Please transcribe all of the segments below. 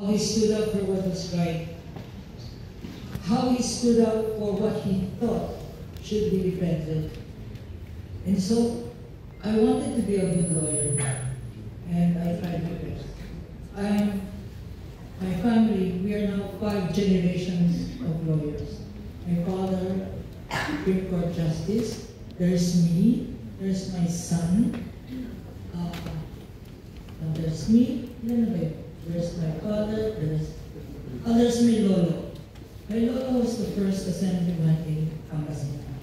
How he stood up for what was right. How he stood up for what he thought should be defended. And so, I wanted to be a good lawyer, and I tried my best. My family, we are now 5 generations of lawyers. My father, Supreme Court Justice, there's me, there's my son, there's me, there's my father, there's my lolo. My lolo was the first assemblyman in Pangasinan.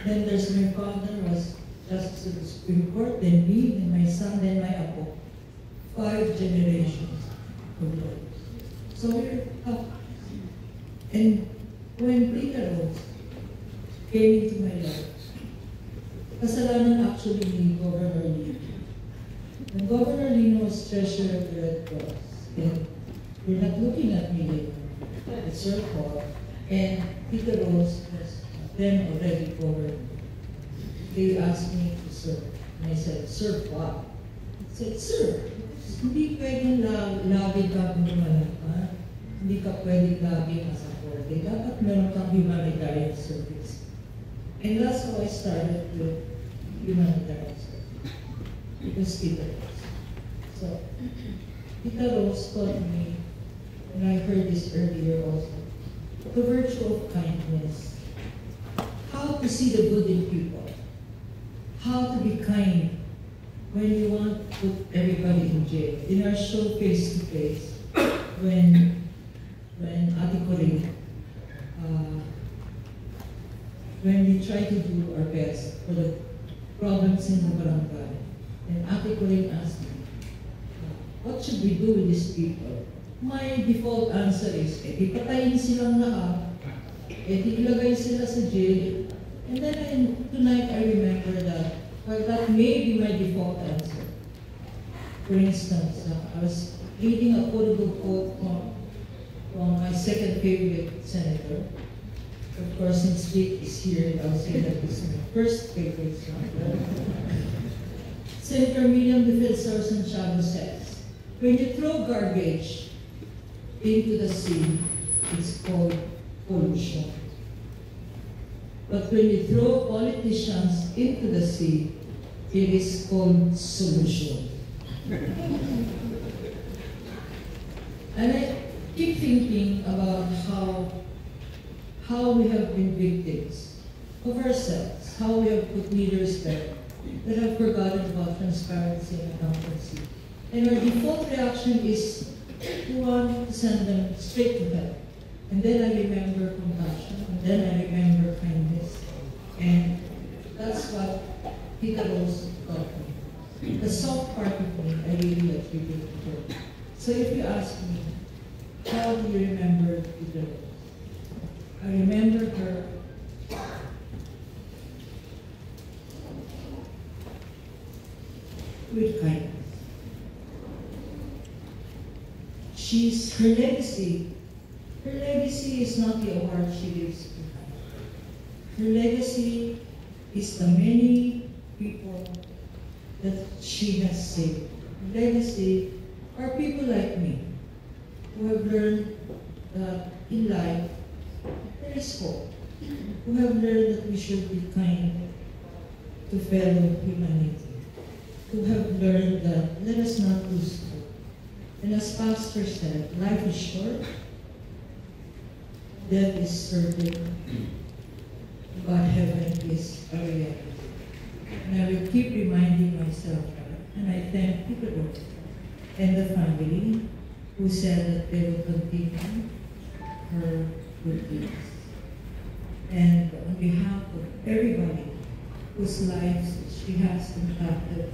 Then there's my father, was Justice of the Supreme Court, then me, then my son, then my apo. 5 generations of lawyers. So we're up. And when Peter Rose came into my life, kasalanan actually ni Governor Lino. When Governor Lino was treasurer of the Red Cross, and we're not looking at me later, it's her fault, and Peter Rose was then already governor. They asked me to serve. And I said, serve what? I said, serve. Hindi pwedeng lagi ka pumalak, ha? Hindi ka pwedeng lagi nasa korte. Dapat meron kang humanitarian service. And that's how I started with humanitarian service. Because Peter Rose. So, Peter Rose taught me, and I heard this earlier also, the virtue of kindness. How to see the good in people. How to be kind when you want to put everybody in jail. In our show Face to Face, when Ate Corinne, when we try to do our best for the problems in the barangay, and Ate Corinne asked me, what should we do with these people? My default answer is, di patayin silang lahat, di ilagay sila sa jail. And then tonight I remember that, well, that may be my default answer. For instance, I was reading a quotable quote from my second favorite senator. Of course, since Vic is here, I'll say that he's my first favorite senator. Senator Miriam Defensor Santiago says, when you throw garbage into the sea, it's called pollution. But when you throw politicians into the sea, it is called solution. And I keep thinking about how we have been victims of ourselves, how we have put leaders there that have forgotten about transparency and accountability. And our default reaction is to want to send them straight to hell. And then I remember compassion, and then I remember kindness. And that's what Peter Rose taught me. The soft part of me, I really attribute to her. So if you ask me, how do you remember Peter Rose? I remember her with kindness. Her legacy is not the award she leaves behind. Her legacy is the many people that she has saved. Her legacy are people like me who have learned that in life there is hope, who have learned that we should be kind to fellow humanity, who have learned that let us not lose hope. And as Pastor said, life is short, death is certain, but heaven is a reality. And I will keep reminding myself that. And I thank Peter Rose and the family who said that they will continue her good deeds. And on behalf of everybody whose lives she has impacted,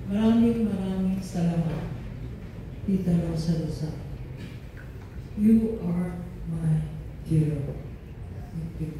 maraming salamat, Tita Rosa Lozano. You are my hero. Thank you.